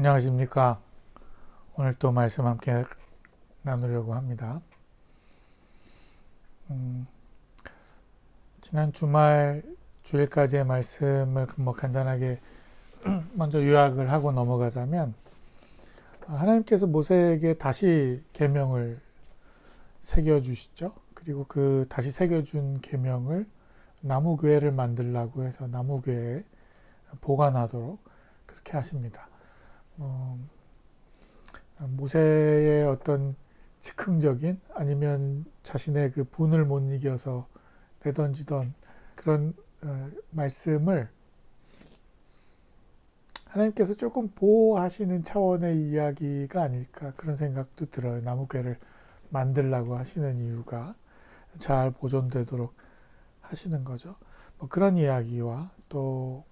안녕하십니까. 오늘 또 말씀 함께 나누려고 합니다. 지난 주일까지의 말씀을 간단하게 먼저 요약을 하고 넘어가자면, 하나님께서 모세에게 다시 계명을 새겨주시죠. 그리고 그 다시 새겨준 계명을 나무궤를 만들라고 해서 나무궤에 보관하도록 그렇게 하십니다. 모세의 어떤 즉흥적인, 아니면 자신의 그 분을 못 이겨서 내던지던 그런 말씀을 하나님께서 조금 보호하시는 차원의 이야기가 아닐까, 그런 생각도 들어요. 나무궤를 만들라고 하시는 이유가 잘 보존되도록 하시는 거죠. 그런 이야기와 또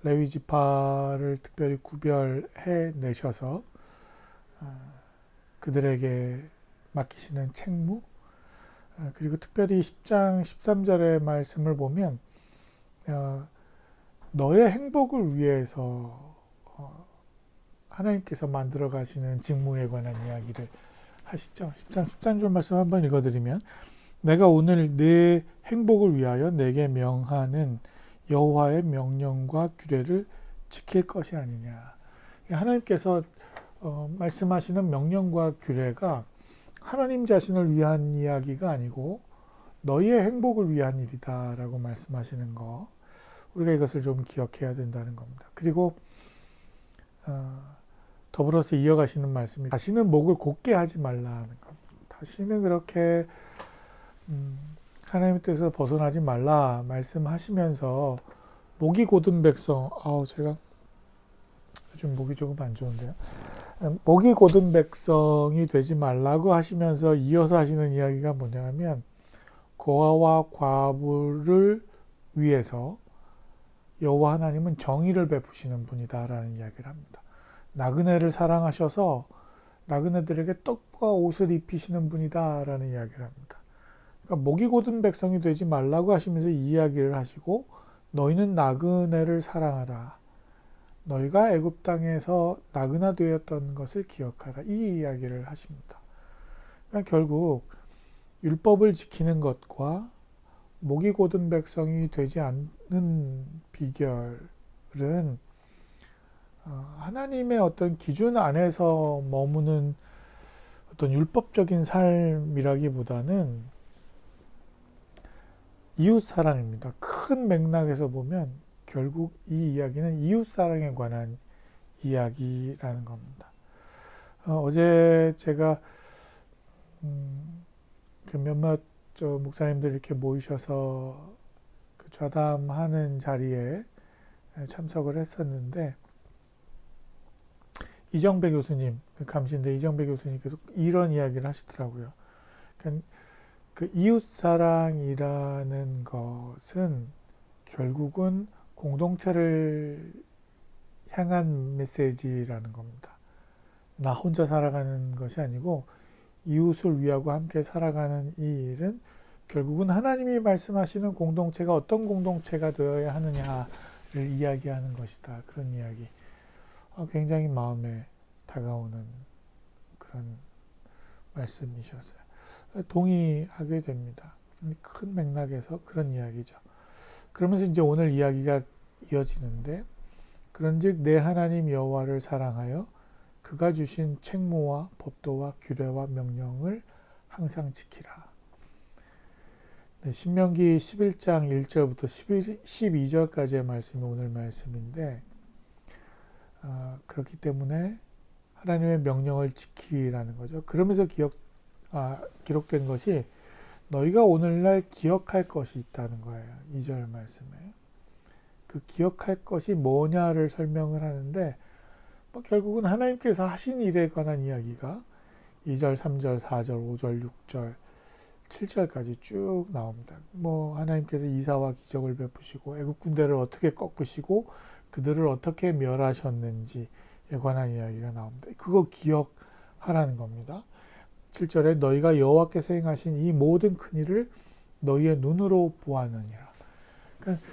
레위 지파를 특별히 구별해 내셔서 그들에게 맡기시는 책무, 그리고 특별히 10장 13절의 말씀을 보면 너의 행복을 위해서 하나님께서 만들어 가시는 직무에 관한 이야기를 하시죠. 10장 13절 말씀 한번 읽어드리면, 내가 오늘 네 행복을 위하여 내게 명하는 여호와의 명령과 규례를 지킬 것이 아니냐. 하나님께서 말씀하시는 명령과 규례가 하나님 자신을 위한 이야기가 아니고 너희의 행복을 위한 일이다 라고 말씀하시는 거, 우리가 이것을 좀 기억해야 된다는 겁니다. 그리고 더불어서 이어가시는 말씀이, 다시는 목을 곧게 하지 말라는 겁니다. 다시는 그렇게 하나님의 뜻에서 벗어나지 말라 말씀하시면서, 목이 곧은 백성, 제가 요즘 목이 조금 안 좋은데요. 목이 곧은 백성이 되지 말라고 하시면서 이어서 하시는 이야기가 뭐냐면, 고아와 과부를 위해서 여호와 하나님은 정의를 베푸시는 분이다라는 이야기를 합니다. 나그네를 사랑하셔서 나그네들에게 떡과 옷을 입히시는 분이다라는 이야기를 합니다. 그러니까 목이 곧은 백성이 되지 말라고 하시면서 이 이야기를 하시고, 너희는 나그네를 사랑하라. 너희가 애굽 땅에서 나그네 되었던 것을 기억하라. 이 이야기를 하십니다. 그러니까 결국 율법을 지키는 것과 목이 곧은 백성이 되지 않는 비결은 하나님의 어떤 기준 안에서 머무는 어떤 율법적인 삶이라기보다는 이웃사랑입니다. 큰 맥락에서 보면 결국 이 이야기는 이웃사랑에 관한 이야기라는 겁니다. 어제 제가 몇몇 목사님들 이렇게 모이셔서 그 좌담하는 자리에 참석을 했었는데, 이정배 교수님, 감시인데 이정배 교수님께서 이런 이야기를 하시더라고요. 그러니까 그 이웃사랑이라는 것은 결국은 공동체를 향한 메시지라는 겁니다. 나 혼자 살아가는 것이 아니고 이웃을 위하고 함께 살아가는 이 일은 결국은 하나님이 말씀하시는 공동체가 어떤 공동체가 되어야 하느냐를 이야기하는 것이다. 그런 이야기. 굉장히 마음에 다가오는 그런 말씀이셨어요. 동의하게 됩니다. 큰 맥락에서 그런 이야기죠. 그러면서 이제 오늘 이야기가 이어지는데, 그런즉 내 하나님 여호와를 사랑하여 그가 주신 책무와 법도와 규례와 명령을 항상 지키라. 네, 신명기 11장 1절부터 12절까지의 말씀이 오늘 말씀인데, 그렇기 때문에 하나님의 명령을 지키라는 거죠. 그러면서 기록된 것이 너희가 오늘날 기억할 것이 있다는 거예요. 2절 말씀에. 그 기억할 것이 뭐냐를 설명을 하는데, 결국은 하나님께서 하신 일에 관한 이야기가 2절, 3절, 4절, 5절, 6절, 7절까지 쭉 나옵니다. 하나님께서 이사와 기적을 베푸시고 애국 군대를 어떻게 꺾으시고 그들을 어떻게 멸하셨는지에 관한 이야기가 나옵니다. 그거 기억하라는 겁니다. 7절에 너희가 여호와께서 행하신 이 모든 큰 일을 너희의 눈으로 보았느니라. 그러니까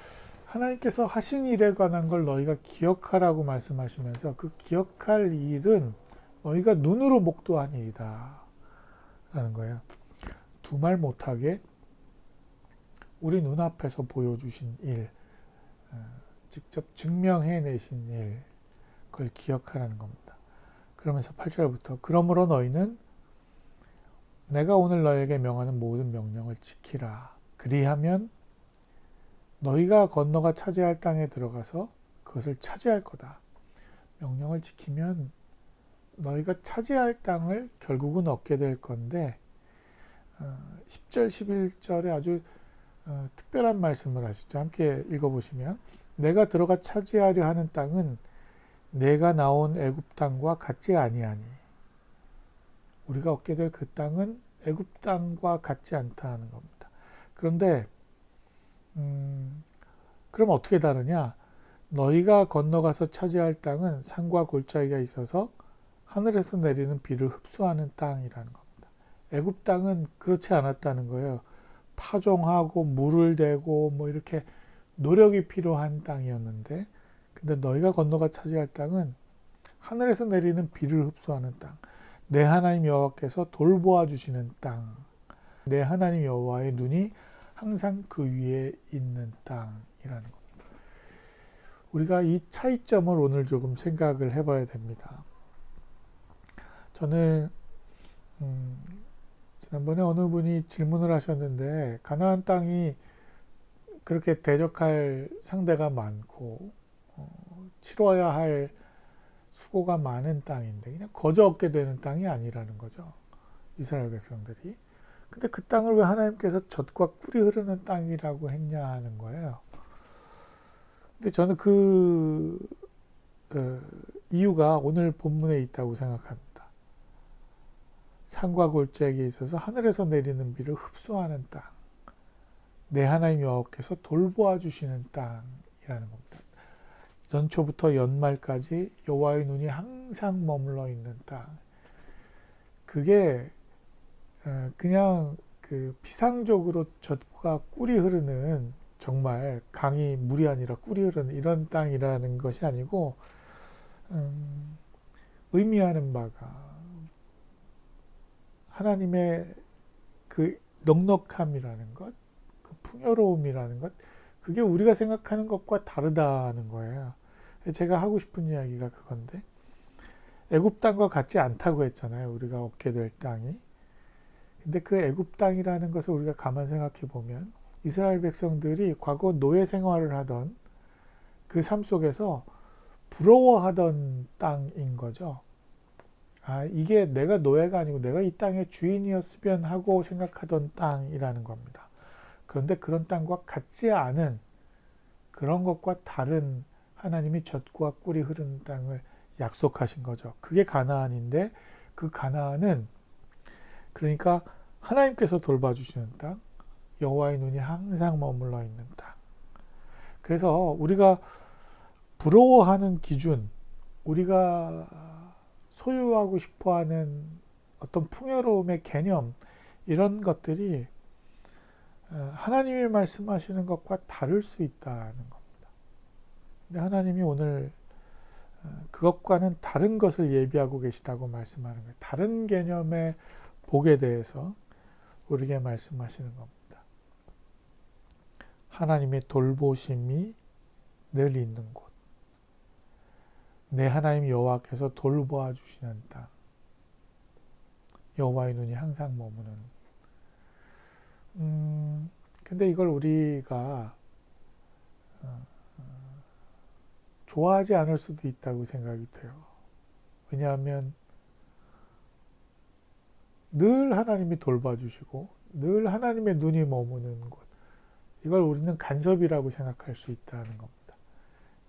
하나님께서 하신 일에 관한 걸 너희가 기억하라고 말씀하시면서 그 기억할 일은 너희가 눈으로 목도한 일이다 라는 거예요. 두말 못하게 우리 눈앞에서 보여주신 일, 직접 증명해내신 일, 그걸 기억하라는 겁니다. 그러면서 8절부터 그러므로 너희는 내가 오늘 너에게 명하는 모든 명령을 지키라. 그리하면 너희가 건너가 차지할 땅에 들어가서 그것을 차지할 거다. 명령을 지키면 너희가 차지할 땅을 결국은 얻게 될 건데 10절, 11절에 아주 특별한 말씀을 하시죠. 함께 읽어보시면 내가 들어가 차지하려 하는 땅은 내가 나온 애굽 땅과 같지 아니하니 우리가 얻게 될 그 땅은 애굽 땅과 같지 않다는 겁니다. 그런데 그럼 어떻게 다르냐? 너희가 건너가서 차지할 땅은 산과 골짜기가 있어서 하늘에서 내리는 비를 흡수하는 땅이라는 겁니다. 애굽 땅은 그렇지 않았다는 거예요. 파종하고 물을 대고 뭐 이렇게 노력이 필요한 땅이었는데, 근데 너희가 건너가 차지할 땅은 하늘에서 내리는 비를 흡수하는 땅, 내 하나님 여호와께서 돌보아 주시는 땅, 내 하나님 여호와의 눈이 항상 그 위에 있는 땅이라는 겁니다. 우리가 이 차이점을 오늘 조금 생각을 해봐야 됩니다. 저는 지난번에 어느 분이 질문을 하셨는데 가나안 땅이 그렇게 대적할 상대가 많고 치러야 할 수고가 많은 땅인데 그냥 거저 얻게 되는 땅이 아니라는 거죠. 이스라엘 백성들이. 근데 그 땅을 왜 하나님께서 젖과 꿀이 흐르는 땅이라고 했냐 하는 거예요. 근데 저는 그 이유가 오늘 본문에 있다고 생각합니다. 산과 골짜기에 있어서 하늘에서 내리는 비를 흡수하는 땅, 내 하나님 여호와께서 돌보아 주시는 땅이라는 겁니다. 연초부터 연말까지 여호와의 눈이 항상 머물러 있는 땅. 그게 그냥 그 피상적으로 젖과 꿀이 흐르는 정말 강이 물이 아니라 꿀이 흐르는 이런 땅이라는 것이 아니고 의미하는 바가 하나님의 그 넉넉함이라는 것, 그 풍요로움이라는 것, 그게 우리가 생각하는 것과 다르다는 거예요. 제가 하고 싶은 이야기가 그건데 애굽 땅과 같지 않다고 했잖아요. 우리가 얻게 될 땅이. 근데 그 애굽 땅이라는 것을 우리가 가만 생각해 보면 이스라엘 백성들이 과거 노예 생활을 하던 그 삶 속에서 부러워하던 땅인 거죠. 아, 이게 내가 노예가 아니고 내가 이 땅의 주인이었으면 하고 생각하던 땅이라는 겁니다. 그런데 그런 땅과 같지 않은 그런 것과 다른 하나님이 젖과 꿀이 흐르는 땅을 약속하신 거죠. 그게 가나안인데 그 가나안은 그러니까 하나님께서 돌봐주시는 땅, 여호와의 눈이 항상 머물러 있는 땅. 그래서 우리가 부러워하는 기준, 우리가 소유하고 싶어하는 어떤 풍요로움의 개념, 이런 것들이 하나님이 말씀하시는 것과 다를 수 있다는 겁니다. 근데 하나님이 오늘 그것과는 다른 것을 예비하고 계시다고 말씀하는 거예요. 다른 개념의 복에 대해서 우리에게 말씀하시는 겁니다. 하나님의 돌보심이 늘 있는 곳, 내 하나님 여호와께서 돌보아 주시는 땅, 여호와의 눈이 항상 머무는. 근데 이걸 우리가 좋아하지 않을 수도 있다고 생각이 돼요. 왜냐하면 늘 하나님이 돌봐주시고 늘 하나님의 눈이 머무는 곳, 이걸 우리는 간섭이라고 생각할 수 있다는 겁니다.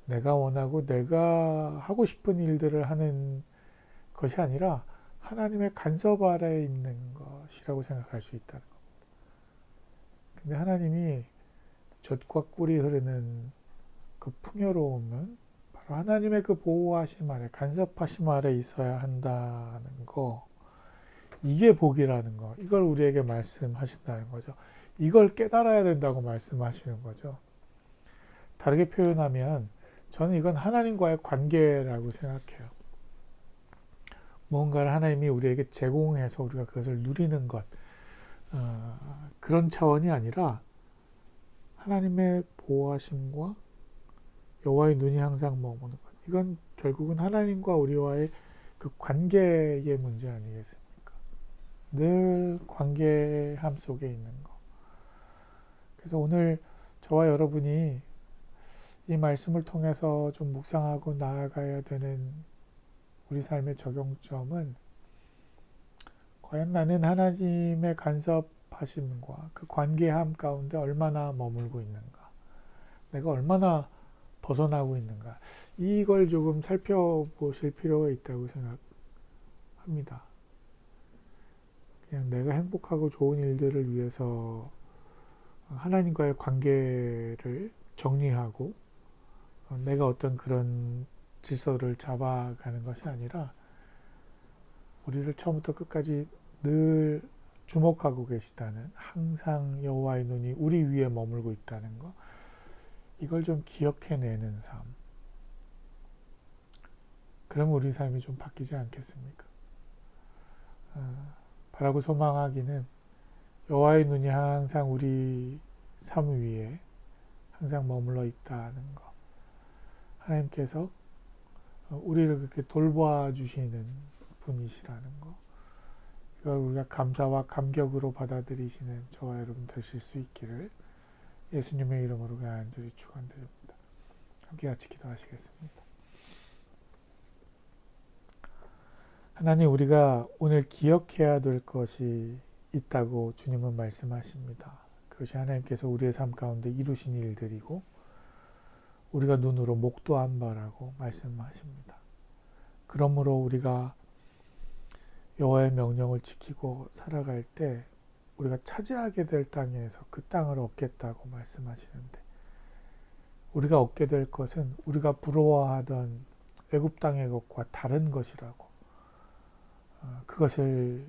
내가 원하고 내가 하고 싶은 일들을 하는 것이 아니라 하나님의 간섭 아래에 있는 것이라고 생각할 수 있다는 겁니다. 근데 하나님이 젖과 꿀이 흐르는 그 풍요로움은 바로 하나님의 그 보호하심 아래, 간섭하심 아래 있어야 한다는 거, 이게 복이라는 거, 이걸 우리에게 말씀하신다는 거죠. 이걸 깨달아야 된다고 말씀하시는 거죠. 다르게 표현하면 저는 이건 하나님과의 관계라고 생각해요. 무언가를 하나님이 우리에게 제공해서 우리가 그것을 누리는 것, 그런 차원이 아니라 하나님의 보호하심과 여호와의 눈이 항상 머무는 것. 이건 결국은 하나님과 우리와의 그 관계의 문제 아니겠습니까? 늘 관계함 속에 있는 것. 그래서 오늘 저와 여러분이 이 말씀을 통해서 좀 묵상하고 나아가야 되는 우리 삶의 적용점은 과연 나는 하나님의 간섭하심과 그 관계함 가운데 얼마나 머물고 있는가, 내가 얼마나 벗어나고 있는가, 이걸 조금 살펴보실 필요가 있다고 생각합니다. 그냥 내가 행복하고 좋은 일들을 위해서 하나님과의 관계를 정리하고 내가 어떤 그런 질서를 잡아가는 것이 아니라 우리를 처음부터 끝까지 늘 주목하고 계시다는, 항상 여호와의 눈이 우리 위에 머물고 있다는 것, 이걸 좀 기억해내는 삶. 그러면 우리 삶이 좀 바뀌지 않겠습니까? 바라고 소망하기는 여호와의 눈이 항상 우리 삶 위에 항상 머물러 있다는 것. 하나님께서 우리를 그렇게 돌봐주시는 분이시라는 것. 이걸 우리가 감사와 감격으로 받아들이시는 저와 여러분 되실 수 있기를 예수님의 이름으로 간절히 축원드립니다. 함께 같이 기도하시겠습니다. 하나님, 우리가 오늘 기억해야 될 것이 있다고 주님은 말씀하십니다. 그것이 하나님께서 우리의 삶 가운데 이루신 일들이고 우리가 눈으로 목도한 바라고 말씀하십니다. 그러므로 우리가 여호와의 명령을 지키고 살아갈 때 우리가 차지하게 될 땅에서 그 땅을 얻겠다고 말씀하시는데, 우리가 얻게 될 것은 우리가 부러워하던 애굽 땅의 것과 다른 것이라고, 그것을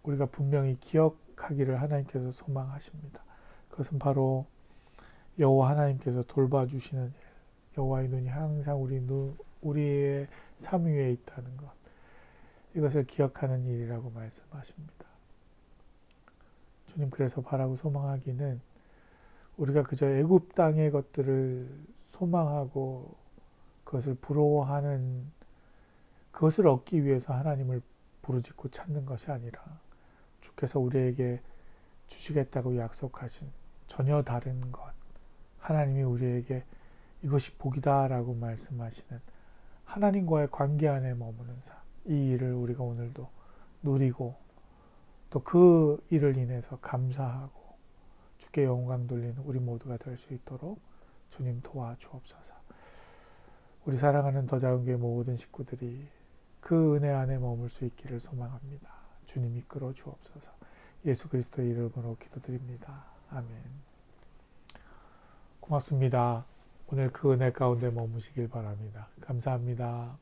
우리가 분명히 기억하기를 하나님께서 소망하십니다. 그것은 바로 여호와 하나님께서 돌봐주시는 일, 여호와의 눈이 항상 우리의 삶 위에 있다는 것, 이것을 기억하는 일이라고 말씀하십니다. 주님, 그래서 바라고 소망하기는 우리가 그저 애굽 땅의 것들을 소망하고 그것을 부러워하는, 그것을 얻기 위해서 하나님을 부르짖고 찾는 것이 아니라 주께서 우리에게 주시겠다고 약속하신 전혀 다른 것, 하나님이 우리에게 이것이 복이다 라고 말씀하시는 하나님과의 관계 안에 머무는 삶, 이 일을 우리가 오늘도 누리고 또 그 일을 인해서 감사하고 주께 영광 돌리는 우리 모두가 될 수 있도록 주님 도와주옵소서. 우리 사랑하는 더 작은 교회 모든 식구들이 그 은혜 안에 머물 수 있기를 소망합니다. 주님 이끌어 주옵소서. 예수 그리스도의 이름으로 기도드립니다. 아멘. 고맙습니다. 오늘 그 은혜 가운데 머무시길 바랍니다. 감사합니다.